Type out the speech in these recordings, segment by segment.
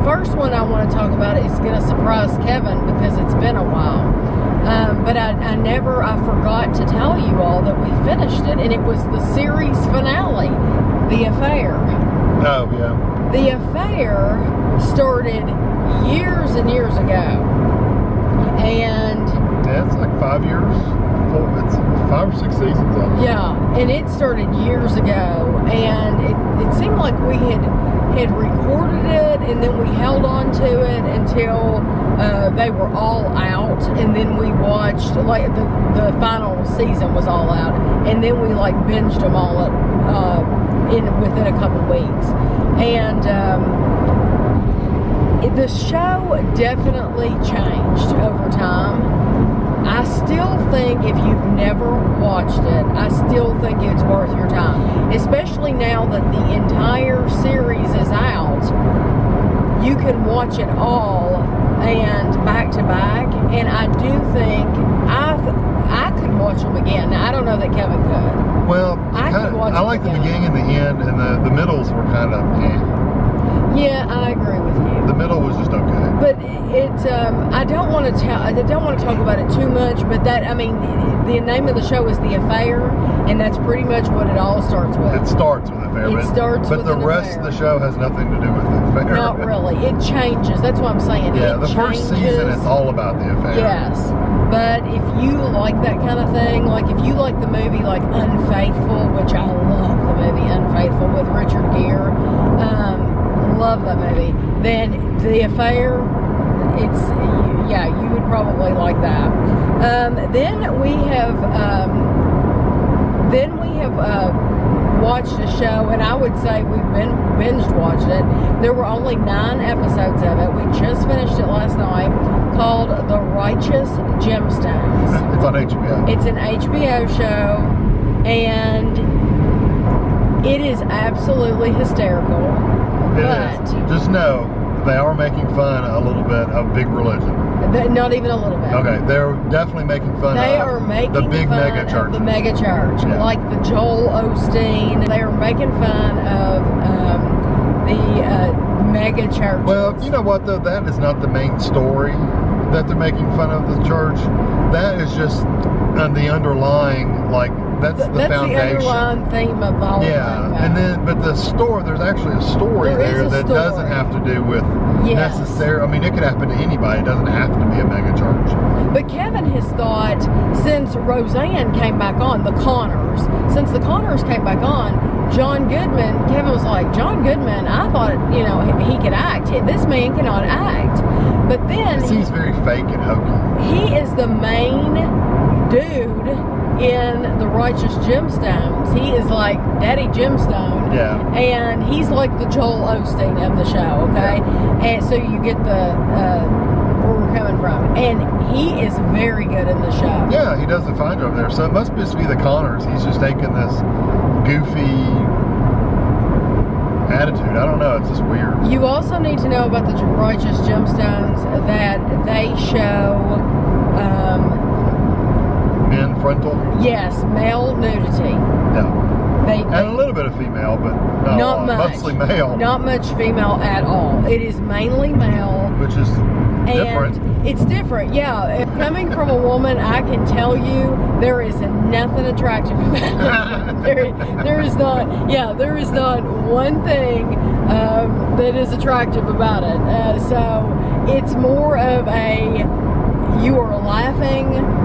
first one I want to talk about is going to surprise Kevin because it's been a while. But I forgot to tell you all that we finished it, and it was the series finale, The Affair. Oh, yeah. The Affair started years and years ago, and yeah, it's like 5 years. It's 5 or 6 seasons of it. Yeah, and it started years ago, and it seemed like we had recorded it, and then we held on to it until they were all out, and then we watched, like, the final season was all out, and then we like binged them all within a couple weeks. And the show definitely changed over time. I still think if you've never watched it, I still think it's worth your time. Especially now that the entire series is out, you can watch it all and back to back. And I do think I could watch them again. Now, I don't know that Kevin could. Well, I like the beginning and the end, and the middles were kind of Yeah, I agree with you. The middle was just okay. But I don't want to talk about it too much. But the name of the show is The Affair, and that's pretty much what it all starts with. It starts with Affair. But the rest of the show has nothing to do with The Affair. Not really. It changes. That's what I'm saying. Yeah, the first season is all about The Affair. Yes. But if you like that kind of thing, like if you like the movie like Unfaithful, which I love the movie Unfaithful with Richard Gere, love that movie, then The Affair, you would probably like that. Then we have watched a show, and I would say we've binge watched it. There were only 9 episodes of it. We just finished it last night, called The Righteous Gemstones. It's on HBO. It's an HBO show, and it is absolutely hysterical. Just know they are making fun a little bit of big religion. Not even a little bit. Okay, they're definitely making fun of the big mega churches. The mega church, like the Joel Osteen. They are making fun of the mega church. Well, you know what though? That is not the main story that they're making fun of the church. That is just the underlying, like, that's the foundation. The underlying theme of the whole thing. And then, but there's actually a story there that doesn't have to do with necessarily. I mean, it could happen to anybody. It doesn't have to be a mega church. But Kevin has thought, since Roseanne came back on, the Connors came back on, Kevin was like, John Goodman, I thought, he could act. This man cannot act. But then... It seems very fake and hokey. He is the main dude in the Righteous Gemstones. He is like Daddy Gemstone. Yeah. And he's like the Joel Osteen of the show, okay? Yeah. And so you get where we're coming from. And he is very good in the show. Yeah, he does a fine job there. So it must just be the Connors. He's just taking this goofy attitude. I don't know. It's just weird. You also need to know about the Righteous Gemstones that they show... men frontal? Yes, male nudity. Yeah. And a little bit of female, but not much. Mostly male. Not much female at all. It is mainly male. Which is different. It's different, yeah. Coming from a woman, I can tell you there is nothing attractive about it. There is not one thing that is attractive about it. So it's more of you are laughing.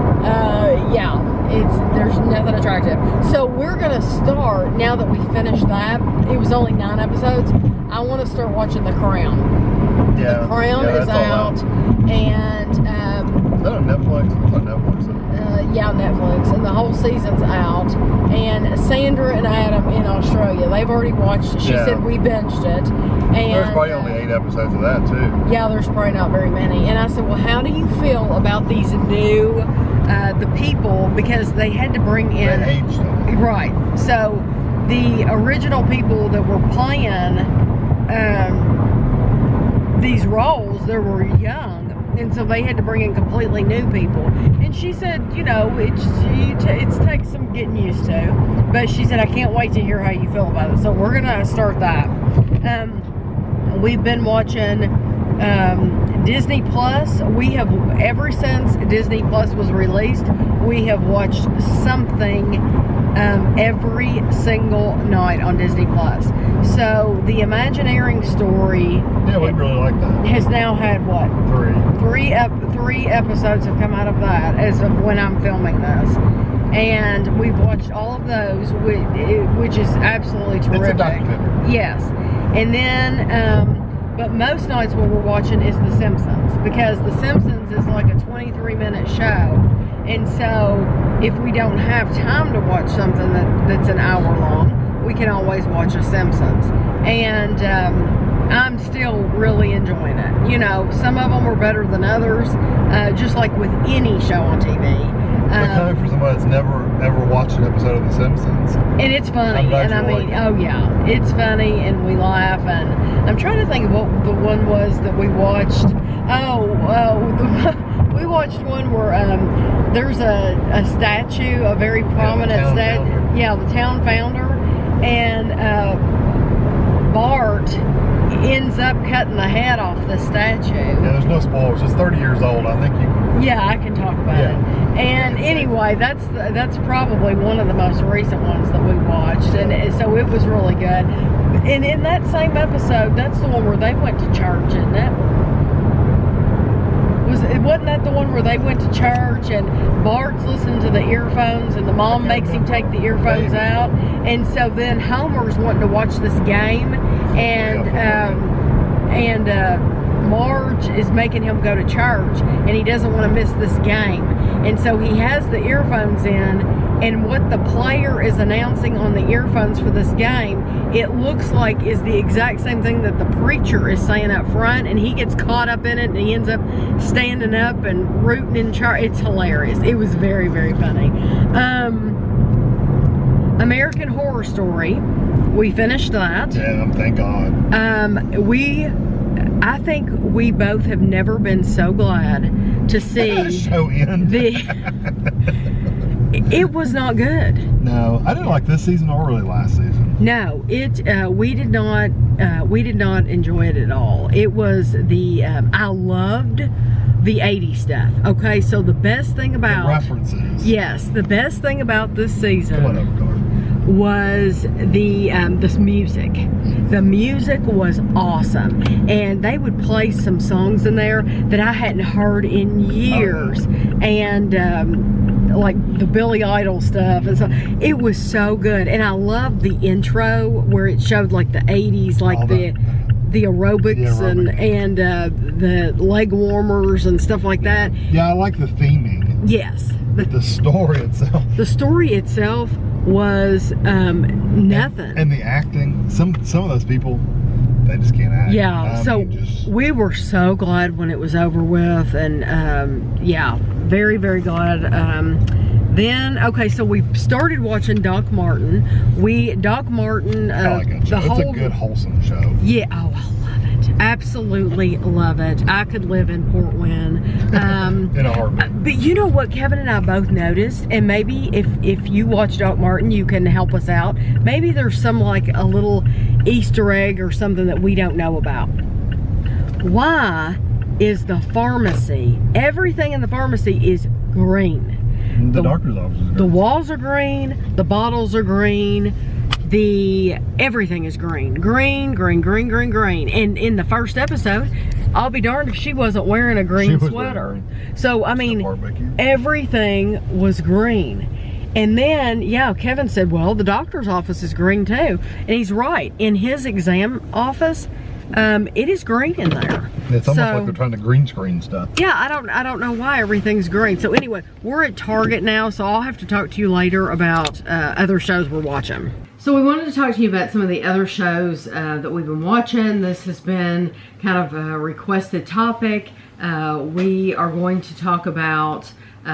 There's nothing attractive. So we're gonna start, now that we finished that, it was only 9 episodes, I want to start watching The Crown. Yeah. The Crown is out, and is that on Netflix? It's on Netflix. Netflix, and the whole season's out. And Sandra and Adam in Australia, they've already watched it. She said we binged it. And there's probably only 8 episodes of that too. Yeah, there's probably not very many. And I said, well, how do you feel about these new the people, because they had to bring in... They aged them. Right. So the original people that were playing these roles, they were young. And so they had to bring in completely new people. And she said, it takes some getting used to. But she said, I can't wait to hear how you feel about it. So we're going to start that. We've been watching Disney Plus, we have, ever since Disney Plus was released, we have watched something every single night on Disney Plus. So the Imagineering Story, Yeah, we really like that. has now had what? Three episodes have come out of that as of when I'm filming this. And we've watched all of those, which is absolutely terrific. It's a documentary. Yes. And then, but most nights what we're watching is The Simpsons, because The Simpsons is like a 23-minute show. And so if we don't have time to watch something that's an hour long, we can always watch The Simpsons. And I'm still really enjoying it. You know, some of them are better than others, just like with any show on TV. But coming for somebody that's never ever watched an episode of The Simpsons, and it's funny, and I mean, oh yeah, it's funny, and we laugh. And I'm trying to think of what the one was that we watched. We watched one where there's a statue, a very prominent statue. Yeah, the town founder, and Bart ends up cutting the head off the statue. Yeah, there's no spoilers. It's 30 years old. I think you can. Yeah, I can talk about it. And anyway, that's probably one of the most recent ones that we watched, and so it was really good. And in that same episode, that's the one where they went to church, isn't it? Wasn't that the one where they went to church and Bart's listening to the earphones and the mom makes him take the earphones out, and so then Homer's wanting to watch this game, and Marge is making him go to church, and he doesn't want to miss this game, and so he has the earphones in, and what the player is announcing on the earphones for this game, it looks like is the exact same thing that the preacher is saying up front, and he gets caught up in it, and he ends up standing up and rooting in church. It's hilarious. It was very, very funny. American Horror Story, we finished that. Yeah, thank God. I think we both have never been so glad to see show end. It was not good. No, I didn't like this season or really last season. No, we did not enjoy it at all. It was I loved the 80s stuff. Okay, so the best thing about the references. Yes, the best thing about this season was this music. The music was awesome, and they would play some songs in there that I hadn't heard in years, and like the Billy Idol stuff, and so it was so good. And I loved the intro where it showed like the 80s, like the aerobics and the leg warmers and stuff like that. Yeah, I like the theming. Yes, the story itself. The story itself was nothing. And the acting, some of those people, they just can't act. Yeah, we were so glad when it was over with, and yeah, very, very glad. Then, okay, so we started watching Doc Martin. Doc Martin, I like it. It's a good, wholesome show. Yeah, oh, I love it. Absolutely love it. I could live in Port Wynn. In a heartbeat. But you know what Kevin and I both noticed, and maybe if you watch Doc Martin, you can help us out. Maybe there's some like a little Easter egg or something that we don't know about. Why is the pharmacy, everything in the pharmacy is green? The doctor's office is green. The walls are green, the bottles are green, everything is green. Green. And in the first episode, I'll be darned if she wasn't wearing a green sweater. So, I mean, everything was green. And then, yeah, Kevin said, well, the doctor's office is green too. And he's right. In his exam office, it is green in there. It's almost like they're trying to green screen stuff. Yeah, I don't know why everything's green. So anyway, we're at Target now, so I'll have to talk to you later about other shows we're watching. So we wanted to talk to you about some of the other shows that we've been watching. This has been kind of a requested topic. We are going to talk about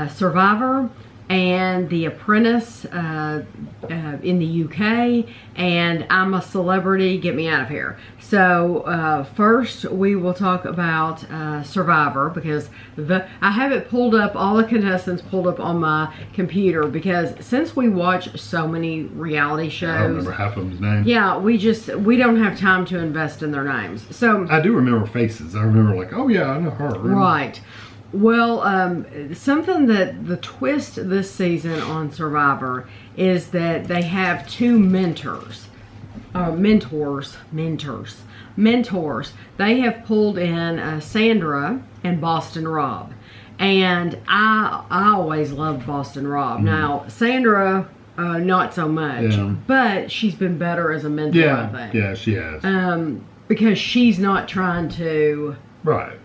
Survivor and The Apprentice in the UK, and I'm a Celebrity, Get Me Out of Here. So first we will talk about Survivor, because I have it pulled up, all the contestants pulled up on my computer, because since we watch so many reality shows, I don't remember half of them's names. yeah, we don't have time to invest in their names. So I do remember faces. I remember like, oh yeah, I know her. right. Well, something that the twist this season on Survivor is that they have two mentors. They have pulled in Sandra and Boston Rob. And I always loved Boston Rob. Now, Sandra, not so much. Yeah. But she's been better as a mentor, I think. Yeah, she has. Because she's not trying to... Right.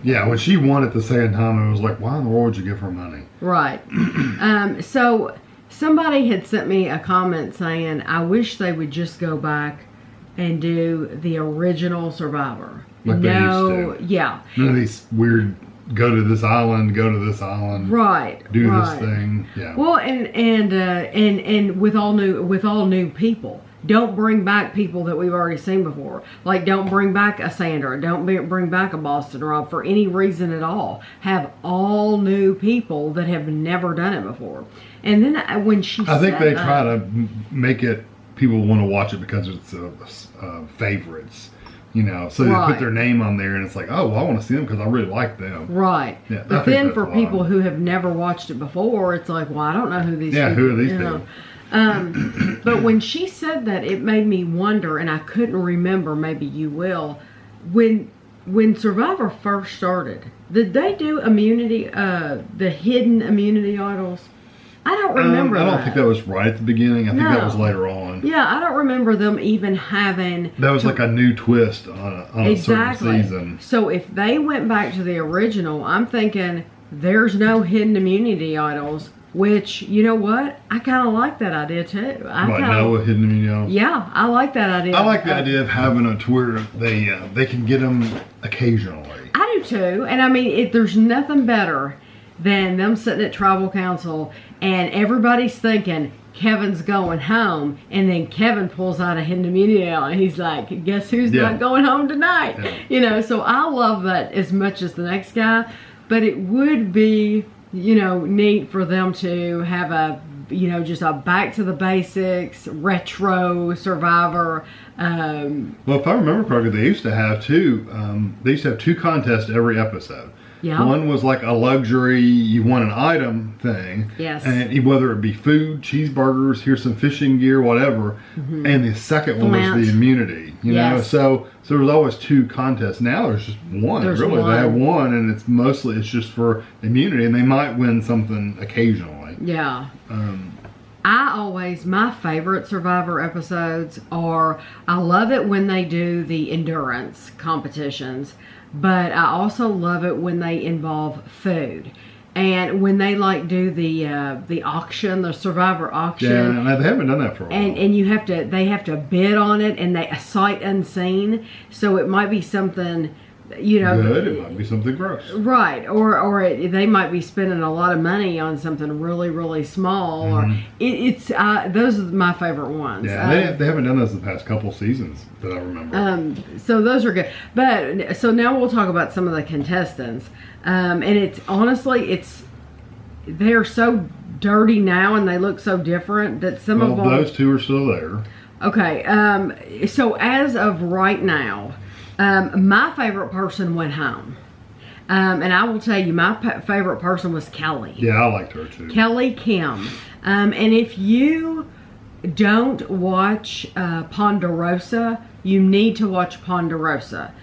Yeah, when she won at the same time, it was like, why in the world would you give her money? Right. So somebody had sent me a comment saying, I wish they would just go back and do the original Survivor. Like they used to. Yeah. None of these weird, go to this island, right, do right. this thing. Yeah. Well, and with all new people. Don't bring back people that we've already seen before. Like, don't bring back a Sandra. Don't bring back a Boston Rob for any reason at all. Have all new people that have never done it before. And then when she I think they try to make it, people want to watch it because it's favorites. You know, so they put their name on there and it's like, oh, well, I want to see them because I really like them. Right. Yeah, but then for people who have never watched it before, it's like, well, I don't know who these people are. Yeah, who are these people? But when she said that, it made me wonder, and I couldn't remember, maybe you will, when Survivor first started, did they do immunity, the hidden immunity idols? I don't remember I don't think that was right at the beginning. I think that was later on. Yeah, I don't remember them even having... That was like a new twist on a certain season. So if they went back to the original, I'm thinking there's no hidden immunity idols. Which, you know what? I kind of like that idea too. No hidden immunity. Yeah, I like that idea. I like the idea of having a tour. They can get them occasionally. I do too. And I mean, there's nothing better than them sitting at tribal council and everybody's thinking Kevin's going home, and then Kevin pulls out a hidden immunity and he's like, guess who's not going home tonight? Yeah. You know, so I love that as much as the next guy. But it would be... neat for them to have a, just a back to the basics, retro Survivor. Well, if I remember correctly, they used to have two contests every episode. Yeah. One was like a luxury, you won an item thing. Yes. And whether it be food, cheeseburgers, here's some fishing gear, whatever. Mm-hmm. And the second one was the immunity. You know, so there was always two contests. Now there's just one. They have one, and it's just for immunity, and they might win something occasionally. Yeah. My favorite Survivor episodes are, I love it when they do the endurance competitions, but I also love it when they involve food. And when they do the auction, the Survivor auction. Yeah, they haven't done that for a while. And they have to bid on it, and a sight unseen. So it might be something, good, it might be something gross. Right, or they might be spending a lot of money on something really, really small. Mm-hmm. Or those are my favorite ones. Yeah, they haven't done those the past couple seasons that I remember. So those are good. But so now we'll talk about some of the contestants. And it's honestly, they're so dirty now and they look so different that some of them. Those two are still there. Okay. So as of right now, my favorite person went home. And I will tell you, my favorite person was Kelly. Yeah, I liked her too. Kelly Kim. And if you don't watch Ponderosa, you need to watch Ponderosa.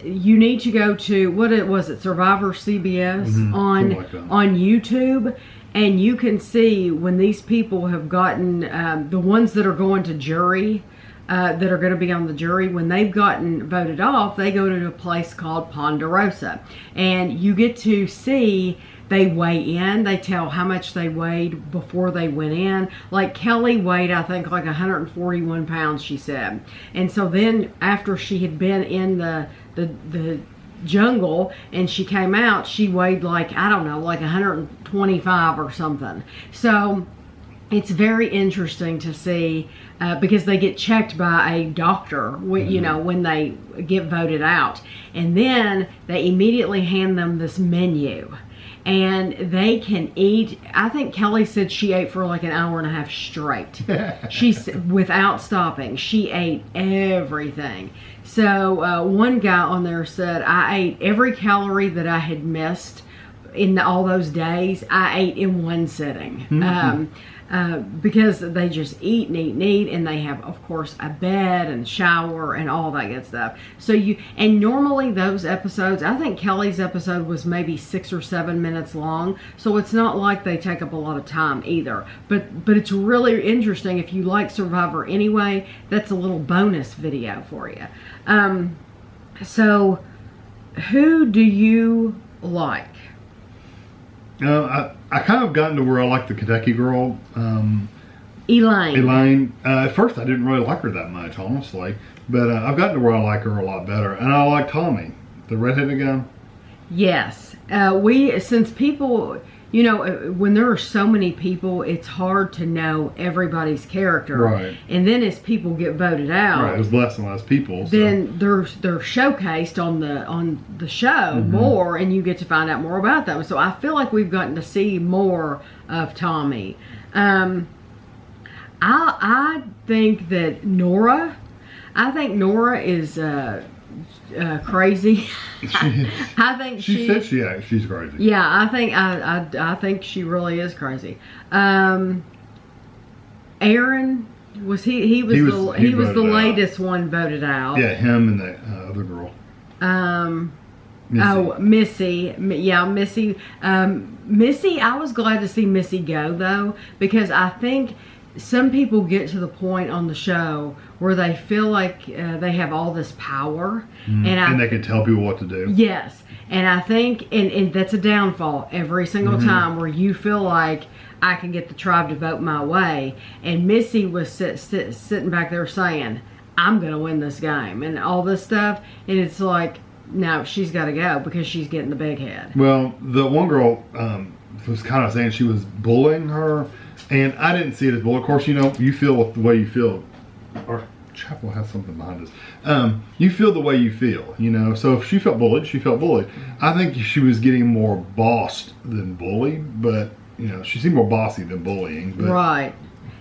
You need to go to, Survivor CBS on YouTube, and you can see when these people have gotten, the ones that are going to jury, that are going to be on the jury, when they've gotten voted off, they go to a place called Ponderosa, and you get to see, they weigh in, they tell how much they weighed before they went in. Like Kelly weighed, I think, like 141 pounds, she said. And so then after she had been in the jungle, and she came out, she weighed like, I don't know, like 125 or something. So it's very interesting to see, because they get checked by a doctor, you know, when they get voted out. And then they immediately hand them this menu. And they can eat. I think Kelly said she ate for like an hour and a half straight. Without stopping. She ate everything. So one guy on there said, I ate every calorie that I had missed in all those days. I ate in one sitting. Because they just eat and eat and eat, and they have, of course, a bed and shower and all that good stuff. So and normally those episodes, I think Kelly's episode was maybe 6 or 7 minutes long, so it's not like they take up a lot of time either. But it's really interesting. If you like Survivor anyway, that's a little bonus video for you. So who do you like? I kind of gotten to where I like the Kentucky girl, Elaine. At first, I didn't really like her that much, honestly, but I've gotten to where I like her a lot better, and I like Tommy, the redheaded guy. Yes, since people, you know, when there are so many people, it's hard to know everybody's character. Right. And then as people get voted out, right, there's less and less people. Then they're showcased on the show more, and you get to find out more about them. So I feel like we've gotten to see more of Tommy. I think that Nora. I think Nora is crazy. I think she said she's crazy. Yeah, I think she really is crazy. Aaron was he was the latest one voted out. Yeah, him and the other girl. Missy. Oh, Missy. Yeah, Missy. Missy. I was glad to see Missy go though, because I think some people get to the point on the show where they feel like they have all this power, and they can tell people what to do. Yes, and I think, and that's a downfall every single time, where you feel like I can get the tribe to vote my way. And Missy was sitting back there saying, "I'm going to win this game," and all this stuff, and it's like, no, she's got to go because she's getting the big head. Well, the one girl was kind of saying she was bullying her. And I didn't see it as bullying. Of course, you know, you feel the way you feel. Our chapel has something behind us. You feel the way you feel, you know. So if she felt bullied, she felt bullied. I think she was getting more bossed than bullied, but, you know, she seemed more bossy than bullying. But. Right.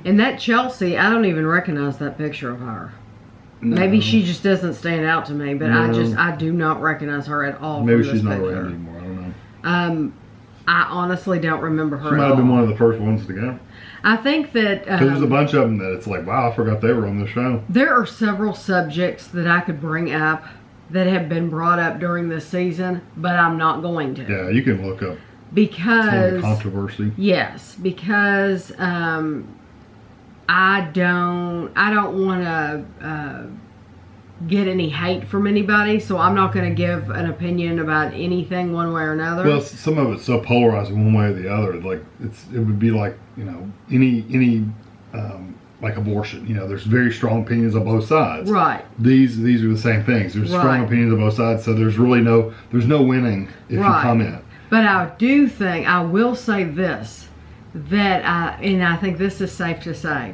And that Chelsea, I don't even recognize that picture of her. No. Maybe she just doesn't stand out to me, but no. I do not recognize her at all. Maybe she's not around anymore. I don't know. I honestly don't remember her. She might have been one of the first ones to go. I think that there's a bunch of them that it's like, wow, I forgot they were on the show. There are several subjects that I could bring up that have been brought up during this season, but I'm not going to. Yeah, you can look up because some of the controversy. Yes, because I don't want to get any hate from anybody, so I'm not going to give an opinion about anything one way or another. Well, some of it's so polarized one way or the other. Like it would be like, you know, any like abortion. You know, there's very strong opinions on both sides. Right. These are the same things. There's strong opinions on both sides, so there's really no winning if you comment. But I do think I will say this, that and I think this is safe to say,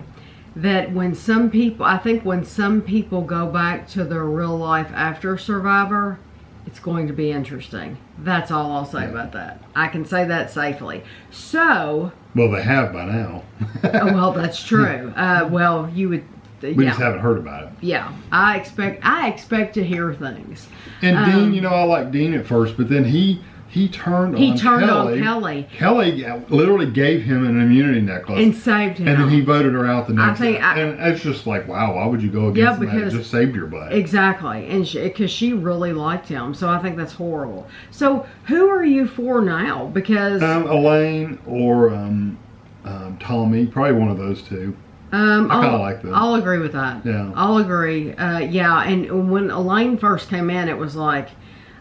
that when some people go back to their real life after Survivor, it's going to be interesting. That's all I'll say about that. I can say that safely. So. Well, they have by now. Well, that's true. Well, you would. We just haven't heard about it. Yeah, I expect to hear things. And Dean, you know, I liked Dean at first, but then he turned on Kelly. Kelly literally gave him an immunity necklace. And saved him. And then he voted her out the next day. And it's just like, wow, why would you go against that? It just saved your butt. Exactly. And because she really liked him. So I think that's horrible. So who are you for now? Because Elaine or Tommy, probably one of those two. I kind of like them. I'll agree with that. Yeah. I'll agree. Yeah, and when Elaine first came in, it was like,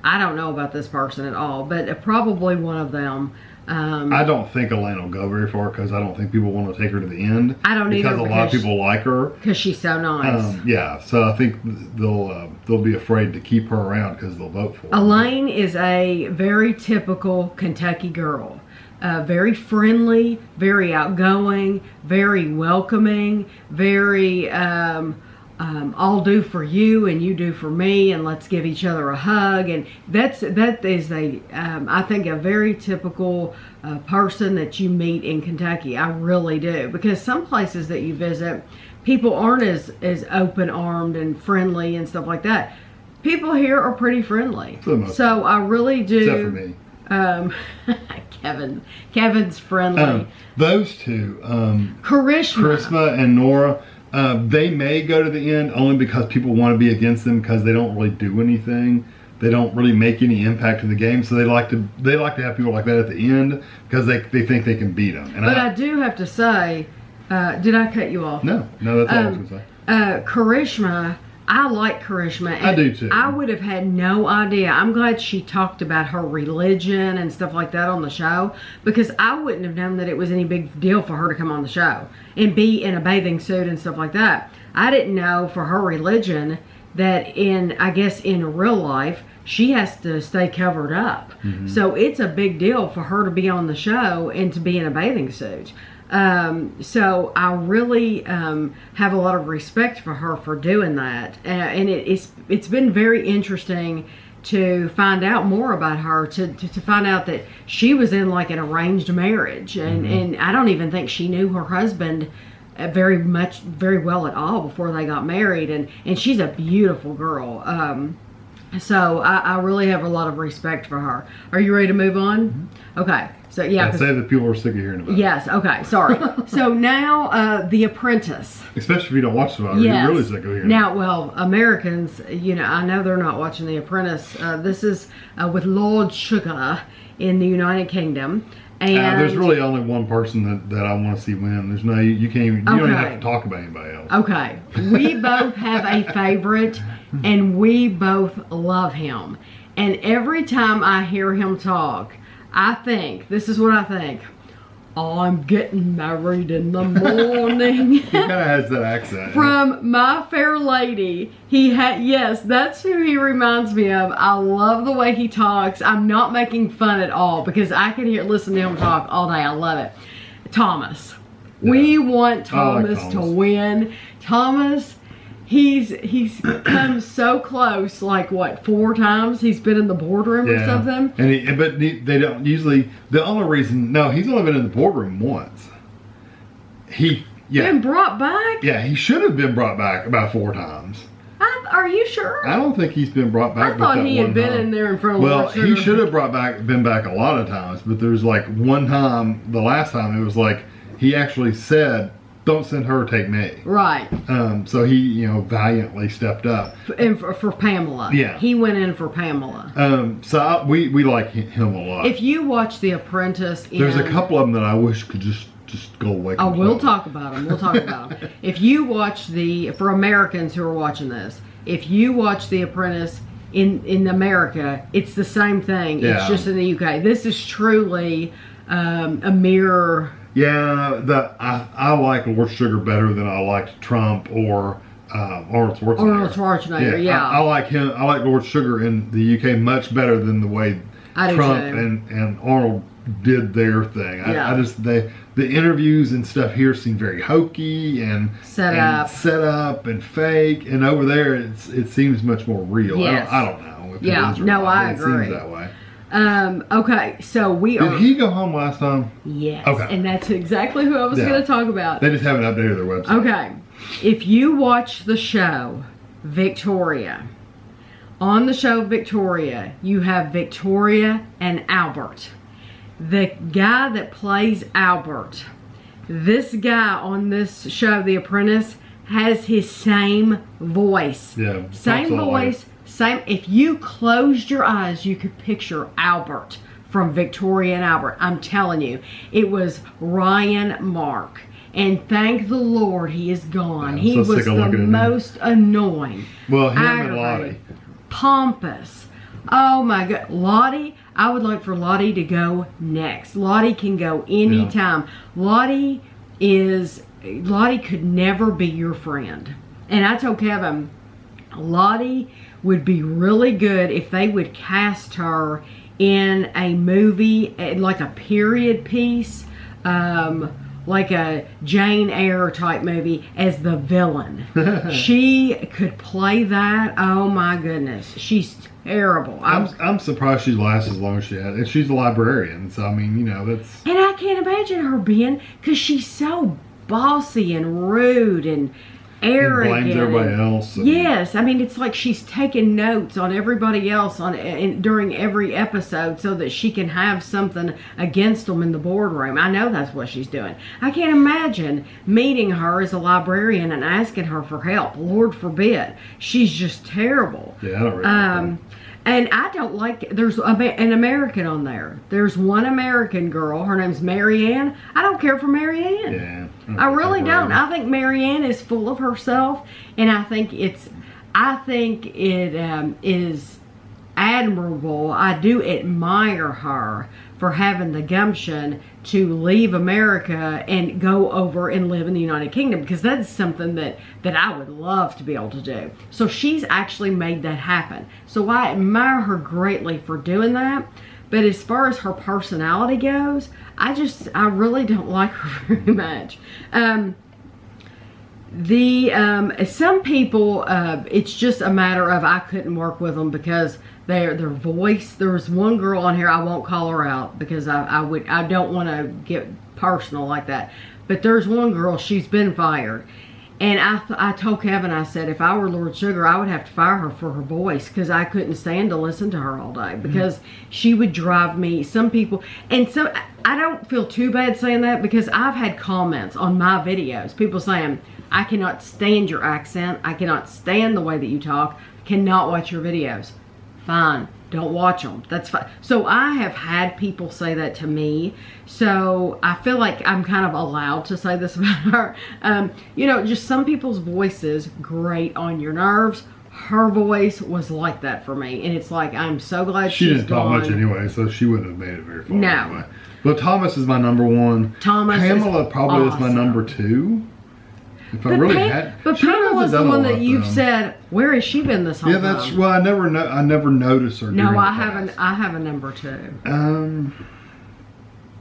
I don't know about this person at all, but probably one of them. I don't think Elaine will go very far because I don't think people want to take her to the end. I don't either because a lot of people like her because she's so nice. Yeah, so I think they'll be afraid to keep her around because they'll vote for her. Elaine is a very typical Kentucky girl. Very friendly, very outgoing, very welcoming, very I'll do for you and you do for me, and let's give each other a hug. And that is I think a very typical person that you meet in Kentucky. I really do, because some places that you visit, people aren't as open-armed and friendly and stuff like that. People here are pretty friendly, so I really do. Except for me. Kevin's friendly. Those two, Karishma and Nora. They may go to the end only because people want to be against them because they don't really do anything. They don't really make any impact to the game, so they like to have people like that at the end because they think they can beat them. And I do have to say, did I cut you off? No, that's all I was going to say. Karishma, I like Karishma. And I do too. I would have had no idea. I'm glad she talked about her religion and stuff like that on the show, because I wouldn't have known that it was any big deal for her to come on the show and be in a bathing suit and stuff like that. I didn't know for her religion that I guess in real life, she has to stay covered up. Mm-hmm. So it's a big deal for her to be on the show and to be in a bathing suit. So I really have a lot of respect for her for doing that, and it's been very interesting to find out more about her, to find out that she was in like an arranged marriage, and I don't even think she knew her husband very well at all before they got married, and she's a beautiful girl. So I really have a lot of respect for her. Are you ready to move on? Mm-hmm. Okay. So yeah. I'd say that people are sick of hearing about it. Yes. Okay. Sorry. So now, The Apprentice. Especially if you don't watch Survivor, you're really sick of hearing. Now, well, Americans, I know they're not watching The Apprentice. This is with Lord Sugar in the United Kingdom. And there's really only one person that I want to see win. There's no, you can't even, you don't even have to talk about anybody else. Okay. We both have a favorite, and we both love him. And every time I hear him talk, this is what I think. I'm getting married in the morning. He kind of has that accent. From My Fair Lady. Yes, that's who he reminds me of. I love the way he talks. I'm not making fun at all because I can listen to him talk all day. I love it. Thomas. Yeah. We want Thomas to win. Thomas, he's come so close, like what, 4 times he's been in the boardroom or something. And they don't usually. The only reason, he's only been in the boardroom once. Been brought back? Yeah, he should have been brought back about 4 times. Are you sure? I don't think he's been brought back. I thought he had been in there in front of Well, he should have been back a lot of times, but there's like one time, the last time, it was like he actually said, "Don't send her, take me." Right. So he, valiantly stepped up. And for Pamela. Yeah. He went in for Pamela. So we like him a lot. If you watch The Apprentice, there's a couple of them that I wish could just go away. Oh, we'll talk about them. If you watch for Americans who are watching this, if you watch The Apprentice in America, it's the same thing. Yeah. It's just in the UK. This is truly a mirror. Yeah, I like Lord Sugar better than I liked Trump or Arnold Schwarzenegger. Arnold Schwarzenegger, yeah. I like him. I like Lord Sugar in the UK much better than the way Trump and Arnold did their thing. I just the interviews and stuff here seem very hokey and set up and fake, and over there it seems much more real. Yes. I don't know if it is or not, I agree. It seems that way. Okay, so Did he go home last time? Yes. Okay. And that's exactly who I was going to talk about. They just haven't updated their website. Okay. If you watch the show Victoria, on the show Victoria, you have Victoria and Albert. The guy that plays Albert, this guy on this show, The Apprentice, has his same voice. Yeah. Same voice. If you closed your eyes, you could picture Albert from Victoria and Albert. I'm telling you, it was Ryan Mark. And thank the Lord he is gone. He was the most annoying. Well, him and Lottie. Pompous. Oh my God, Lottie, I would like for Lottie to go next. Lottie can go anytime. Yeah. Lottie could never be your friend. And I told Kevin, Lottie would be really good if they would cast her in a movie, like a period piece, like a Jane Eyre type movie, as the villain. She could play that. Oh my goodness, she's terrible. I'm surprised she lasts as long as she has. And she's a librarian, so I mean, you know, that's. And I can't imagine her being, because she's so bossy and rude and arrogant. And blames everybody else. Yes, I mean, it's like she's taking notes on everybody else during every episode so that she can have something against them in the boardroom. I know that's what she's doing. I can't imagine meeting her as a librarian and asking her for help. Lord forbid. She's just terrible. Yeah, I don't really and I don't like, there's an American on there. There's one American girl. Her name's Marianne. I don't care for Marianne. Yeah. I really don't. I think Marianne is full of herself, and I think it is admirable. I do admire her for having the gumption to leave America and go over and live in the United Kingdom, because that's something that I would love to be able to do. So she's actually made that happen. So I admire her greatly for doing that. But as far as her personality goes, I really don't like her very much. Some people, it's just a matter of I couldn't work with them because their voice. There was one girl on here, I won't call her out because I don't want to get personal like that. But there's one girl, she's been fired. And I told Kevin, I said, if I were Lord Sugar, I would have to fire her for her voice, because I couldn't stand to listen to her all day, because she would drive me. Some people, and so I don't feel too bad saying that, because I've had comments on my videos, people saying, I cannot stand your accent, I cannot stand the way that you talk, I cannot watch your videos. Fine, don't watch them. That's fine. So I have had people say that to me. So I feel like I'm kind of allowed to say this about her. You know, just some people's voices grate on your nerves. Her voice was like that for me. And it's like, I'm so glad she she's didn't talk gone. much anyway, so she wouldn't have made it very far. No. Anyway. But Thomas is my number one. Pamela probably is my number two. If I really had, but Pamela's the one that you've said, where has she been this whole time? Yeah, that's well. I never noticed her. No, I haven't. I have a number two.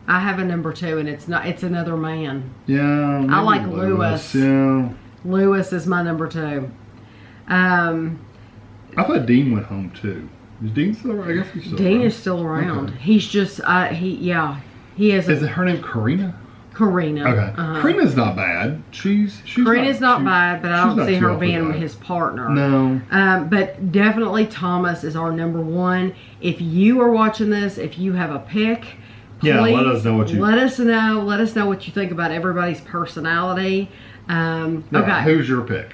I have a number two, and it's another man. Yeah, I like Lewis. Yeah, Lewis is my number two. I thought Dean went home too. Is Dean still around? I guess he's still around. Dean is still around. Okay. He's just he is. Is it her name Karina? Karina. Okay. Karina's not bad. She's Karina's not bad, but I don't see her being his partner. No. But definitely Thomas is our number one. If you are watching this, if you have a pick, please let us know what you. Let us know what you think about everybody's personality. Okay. Who's your pick?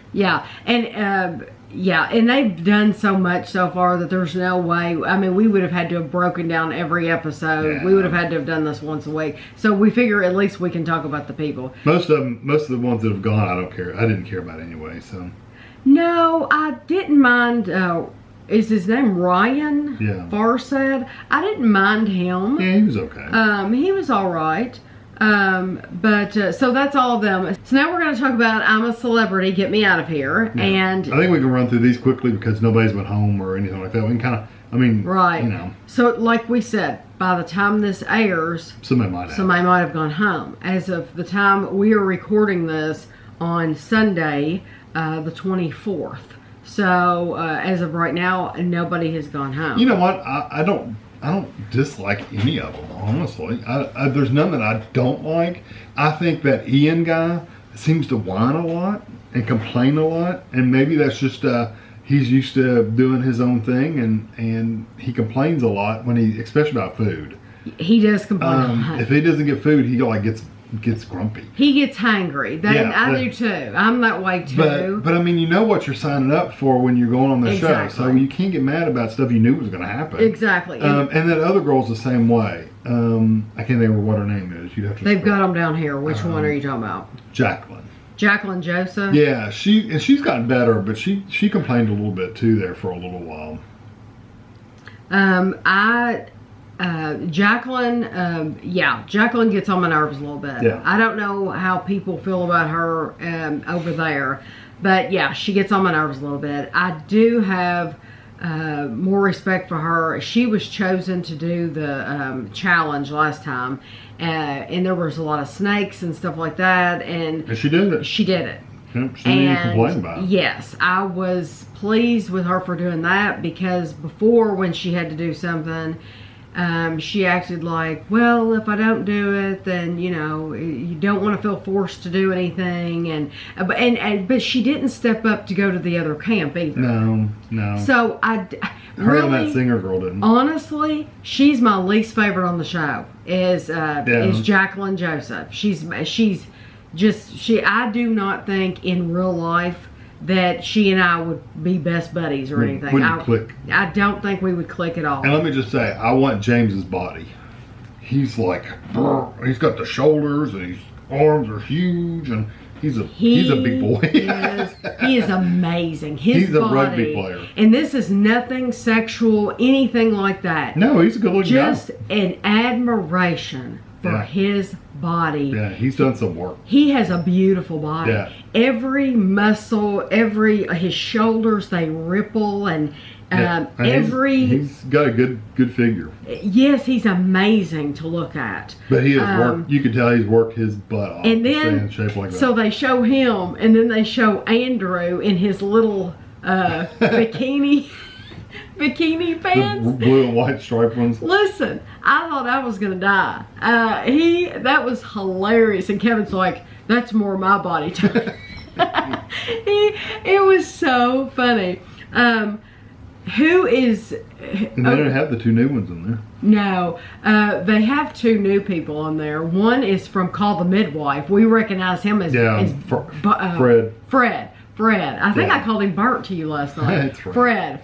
Yeah, and they've done so much so far that there's no way. I mean, we would have had to have broken down every episode. Yeah. We would have had to have done this once a week. So we figure at least we can talk about the people. Most of the ones that have gone, I don't care. I didn't care about anyway. So. No, I didn't mind. Is his name Ryan? Yeah. Farsad. I didn't mind him. Yeah, he was okay. He was all right. So that's all of them. So now we're going to talk about I'm a Celebrity, Get Me Out of Here. Yeah. And I think we can run through these quickly because nobody's been home or anything like that. We can kind of, right. You know. So like we said, by the time this airs, somebody might have gone home. As of the time we are recording this on Sunday, the 24th. So as of right now, nobody has gone home. You know what? I don't dislike any of them, honestly. There's none that I don't like. I think that Ian guy seems to whine a lot and complain a lot, and maybe that's just he's used to doing his own thing, and he complains a lot especially about food. He does complain a lot. If he doesn't get food, he gets grumpy. He gets hangry. I do too. I'm that way too. But I mean, you know what you're signing up for when you're going on the show, so you can't get mad about stuff you knew was going to happen. Exactly. And that other girl's the same way. I can't remember what her name is. You'd have to. They've got them down here. Which one are you talking about? Jacqueline Joseph. Yeah, she's gotten better, but she complained a little bit too there for a little while. Jacqueline gets on my nerves a little bit. Yeah. I don't know how people feel about her over there, but yeah, she gets on my nerves a little bit. I do have more respect for her. She was chosen to do the challenge last time, and there was a lot of snakes and stuff like that, and she did it. She did it. Yep, she didn't even complain about it. Yes, I was pleased with her for doing that, because before, when she had to do something, she acted like, well, if I don't do it, then, you know, you don't want to feel forced to do anything. But she didn't step up to go to the other camp either. No. So Her really, and that singer girl didn't. Honestly, she's my least favorite on the show. Is Jacqueline Joseph. I do not think in real life that she and I would be best buddies or anything. Wouldn't click. I don't think we would click at all. And let me just say, I want James's body. He's like, he's got the shoulders and his arms are huge, and he's a big boy. He is amazing. He's a rugby player. And this is nothing sexual, anything like that. No, he's a good looking guy. Just an admiration for his body. Yeah, he's done some work. He has a beautiful body. Yeah. Every muscle, his shoulders, they ripple, and he's got a good figure. Yes, he's amazing to look at. But he has worked. You can tell he's worked his butt off. And then, to stay in shape like that. So they show him, and then they show Andrew in his little bikini pants. The blue and white striped ones. Listen, I thought I was gonna die. That was hilarious, and Kevin's like, "That's more my body type." It was so funny. Who is? And they don't have the two new ones in there. No, they have two new people on there. One is from Call the Midwife. We recognize him as Fred. Fred. I think I called him Bert to you last night. Fred.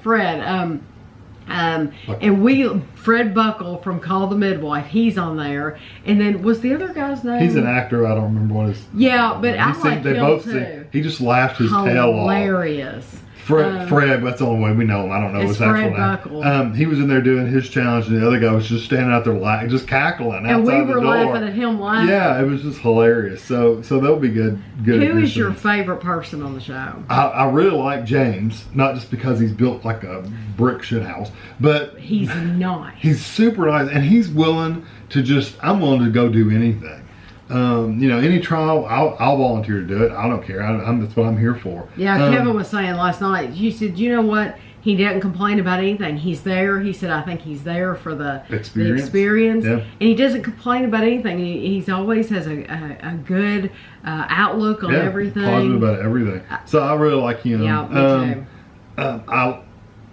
Fred Buckle from Call the Midwife. He's on there. And then, was the other guy's name? He's an actor. I don't remember what his. Yeah, but I like him too. He just laughed his tail off. Hilarious. Fred, that's the only way we know him. I don't know his actual name. He was in there doing his challenge, and the other guy was just standing out there just cackling outside the door. And we were laughing at him laughing. Yeah, it was just hilarious. So they'll be good. Who is your favorite person on the show? I really like James, not just because he's built like a brick shit house, but he's nice. He's super nice, and he's willing to I'm willing to go do anything. Any trial, I'll volunteer to do it. I don't care. That's what I'm here for. Yeah, Kevin was saying last night, you said, you know what? He didn't complain about anything. He's there. He said, I think he's there for the experience. Yeah. And he doesn't complain about anything. He's always has a good outlook on everything. Positive about everything. So I really like him. Yeah, me too.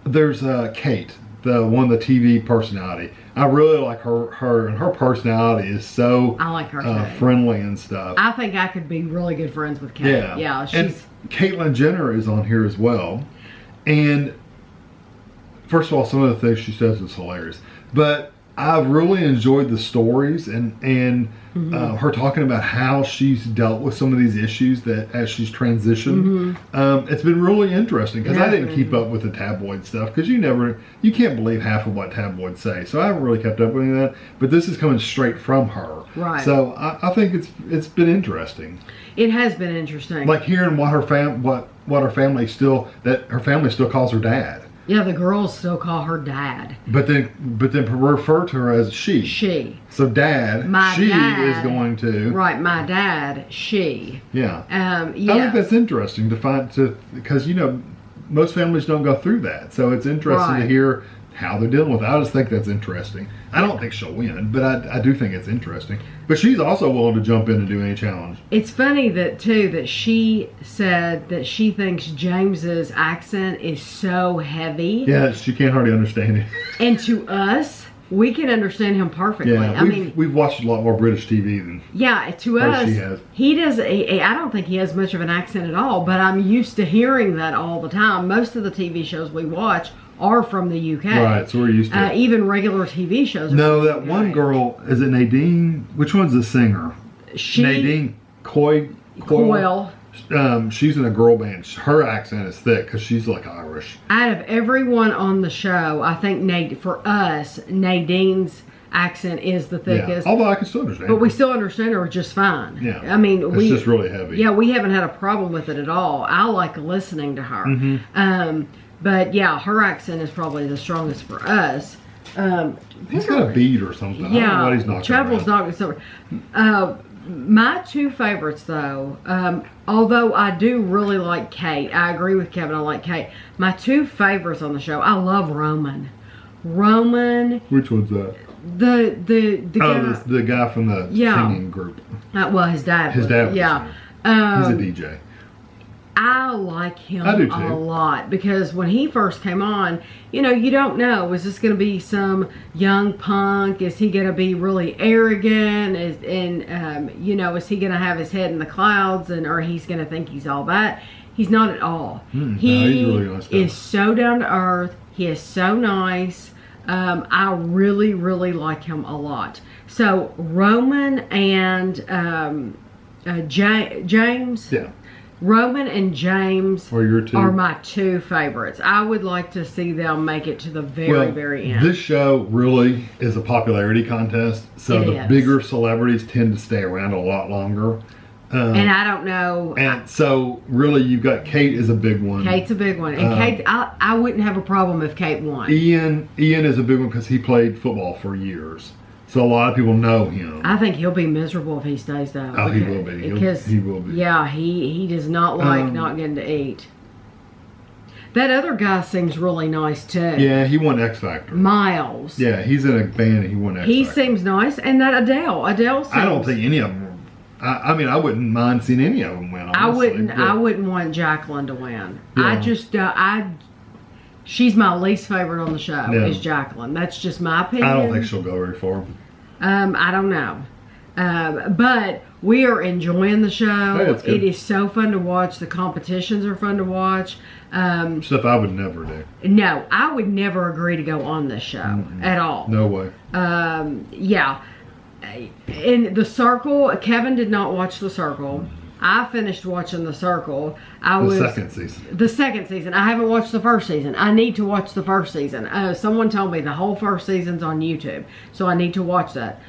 There's Kate, the TV personality. I really like her, and her personality is so I like her too. Friendly and stuff. I think I could be really good friends with Kate. Yeah, and Caitlyn Jenner is on here as well. And first of all, some of the things she says is hilarious. But I've really enjoyed the stories and her talking about how she's dealt with some of these issues that as she's transitioned. It's been really interesting because I didn't keep up with the tabloid stuff because you can't believe half of what tabloids say. So I haven't really kept up with any of that. But this is coming straight from her. Right. So I think it's been interesting. It has been interesting. Like hearing what her family still calls her dad. Yeah, the girls still call her dad. But then refer to her as she. She. So dad, dad is going to. Right, my dad, she. Yeah. Yeah. I think that's interesting because most families don't go through that. So it's interesting to hear how they're dealing with it. I just think that's interesting. I don't think she'll win, but I do think it's interesting. But she's also willing to jump in and do any challenge. It's funny that she said that she thinks James's accent is so heavy. Yeah, she can't hardly understand it. And to us, we can understand him perfectly. Yeah, we've watched a lot more British TV than to us. He does. I don't think he has much of an accent at all. But I'm used to hearing that all the time. Most of the TV shows we watch are from the UK. Right, so we're used to it. Even regular TV shows. That one girl, is it Nadine? Which one's the singer? Nadine Coyle. She's in a girl band. Her accent is thick because she's like Irish. Out of everyone on the show, I think for us, Nadine's accent is the thickest. Yeah. Although I can still understand. But we still understand her just fine. Yeah. I mean, it's just really heavy. Yeah, we haven't had a problem with it at all. I like listening to her. Mm-hmm. But yeah, her accent is probably the strongest for us. He's got a beat or something. Yeah, I don't know what he's knocking Travel's not. My two favorites, though, although I do really like Kate. I agree with Kevin. I like Kate. My two favorites on the show. I love Roman. Which one's that? The guy. The guy from the singing group. Well, his dad. His dad. Yeah. He's a DJ. I like him I do too. a lot because when he first came on, you don't know, is this going to be some young punk? Is he going to be really arrogant? Is he going to have his head in the clouds or he's going to think he's all that? He's not at all. He he's really nice guy. is so down to earth. He is so nice. I really, really like him a lot. So Roman and James. Yeah. Roman and James are my two favorites. I would like to see them make it to the very end. This show really is a popularity contest, so the bigger celebrities tend to stay around a lot longer. And I don't know. And so really you've got Kate is a big one. Kate's a big one. And Kate, I wouldn't have a problem if Kate won. Ian is a big one because he played football for years. So a lot of people know him. I think he'll be miserable if he stays though. Oh, he will be. He will be. Yeah, he does not like not getting to eat. That other guy seems really nice too. Yeah, he won X Factor. Miles. Yeah, he's in a band and he won X Factor. He seems nice. And that Adele seems... I don't think any of them... I mean, I wouldn't mind seeing any of them win, honestly. I wouldn't want Jacqueline to win. Yeah. She's my least favorite on the show, is Jacqueline. That's just my opinion. I don't think she'll go very far. I don't know. But we are enjoying the show. Hey, it is so fun to watch. The competitions are fun to watch. Stuff I would never do. No, I would never agree to go on this show at all. No way. Yeah. In The Circle, Kevin did not watch The Circle. I finished watching The Circle. The second season. The second season. I haven't watched the first season. I need to watch the first season. Someone told me the whole first season's on YouTube, so I need to watch that.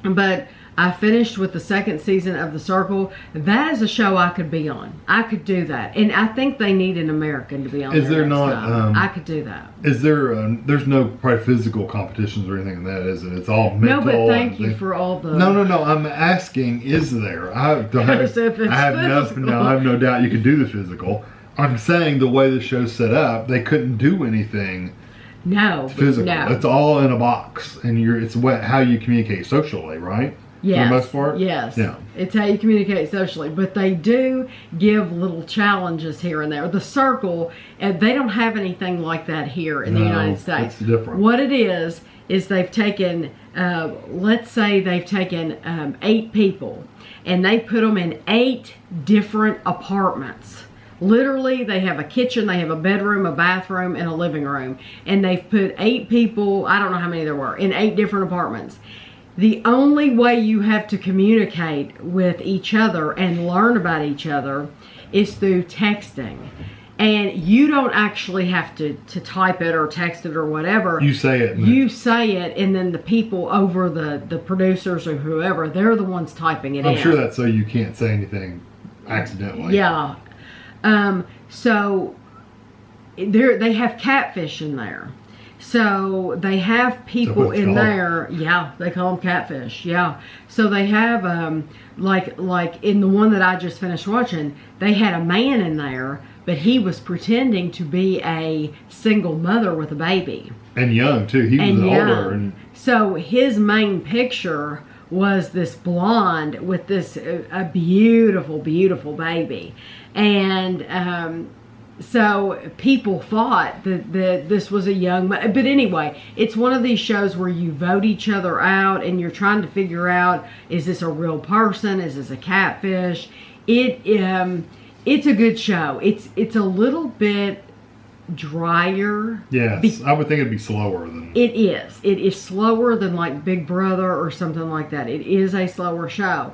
But I finished with the second season of The Circle. That is a show I could be on. I could do that. And I think they need an American to be on. Is there not... I could do that. Is there... there's no probably physical competitions or anything in that, is it? It's all mental. No, but thank you for all the... No. I'm asking, is there? I have no doubt you could do the physical. I'm saying the way the show's set up, they couldn't do anything physical. No. It's all in a box. And it's how you communicate socially, right? Yes. For the most part? Yes. Yeah. It's how you communicate socially. But they do give little challenges here and there. The Circle, they don't have anything like that here in the United States. It's different. What it is they've taken, let's say they've taken 8 people, and they put them in 8 different apartments. Literally, they have a kitchen, they have a bedroom, a bathroom, and a living room. And they've put 8 people, I don't know how many there were, in 8 different apartments. The only way you have to communicate with each other and learn about each other is through texting. And you don't actually have to type it or text it or whatever. You say it. You say it, and then the people over the producers or whoever, they're the ones typing it in. I'm sure that's so you can't say anything accidentally. Yeah. So they have catfish in there. So they have people in there. Yeah, they call them catfish. Yeah. So they have like in the one that I just finished watching, they had a man in there, but he was pretending to be a single mother with a baby. And young too. He was older. So his main picture was this blonde with this a beautiful, beautiful baby, and so people thought that this was a young, but anyway, it's one of these shows where you vote each other out and you're trying to figure out, is this a real person? Is this a catfish? It's a good show. It's a little bit drier. Yes, I would think it'd be slower than... It is. It is slower than like Big Brother or something like that. It is a slower show.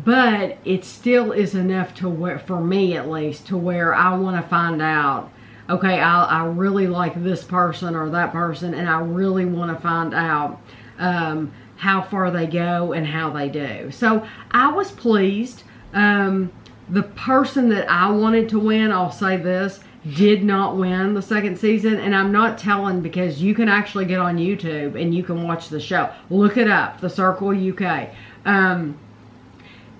but it still is enough to where, for me at least, to where I want to find out, okay, I really like this person or that person, and I really want to find out how far they go and how they do. So I was pleased. The person that I wanted to win, I'll say this, did not win the second season, and I'm not telling, because you can actually get on YouTube and you can watch the show. Look it up, The Circle UK.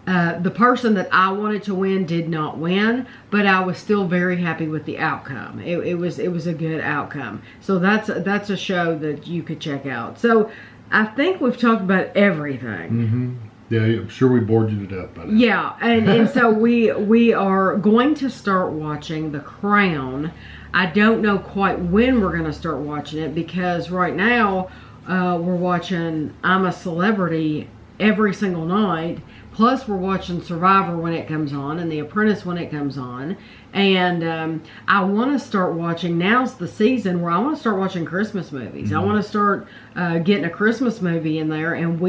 The person that I wanted to win did not win, but I was still very happy with the outcome. It was a good outcome. So that's a show that you could check out. So I think we've talked about everything. Mm-hmm. Yeah, I'm sure we bored you to death by now. Yeah, and so we are going to start watching The Crown. I don't know quite when we're going to start watching it, because right now we're watching I'm a Celebrity every single night. Plus, we're watching Survivor when it comes on, and The Apprentice when it comes on. And I want to start watching, now's the season where I want to start watching Christmas movies. I want to start getting a Christmas movie in there. And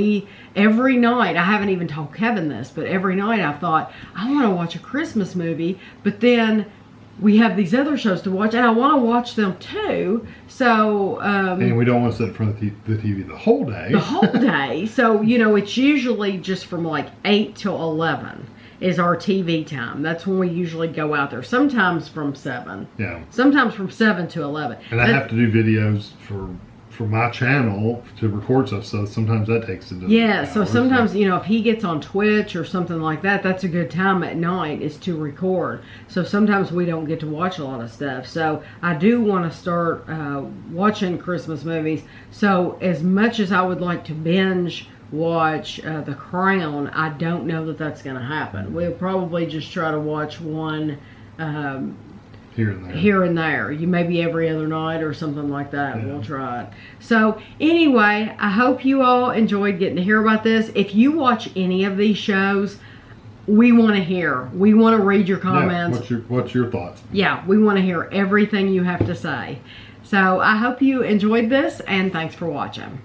every night, I haven't even told Kevin this, but every night I thought, I want to watch a Christmas movie. But then we have these other shows to watch, and I want to watch them too. So and we don't want to sit in front of the TV the whole day. The whole day. So, you know, it's usually just from like 8 till 11 is our TV time. That's when we usually go out there. Sometimes from 7. Yeah. Sometimes from 7 to 11. And I have to do videos for my channel to record stuff, so sometimes that takes into yeah, so sometimes, you know, if he gets on Twitch or something like that, that's a good time at night is to record. So sometimes we don't get to watch a lot of stuff. So I do want to start watching Christmas movies. So as much as I would like to binge watch The Crown, I don't know that that's going to happen. We'll probably just try to watch one here and there. You maybe every other night or something like that. Yeah. We'll try it. So anyway, I hope you all enjoyed getting to hear about this. If you watch any of these shows, we want to hear. We want to read your comments. Yeah, what's your thoughts? Yeah, we want to hear everything you have to say. So I hope you enjoyed this, and thanks for watching.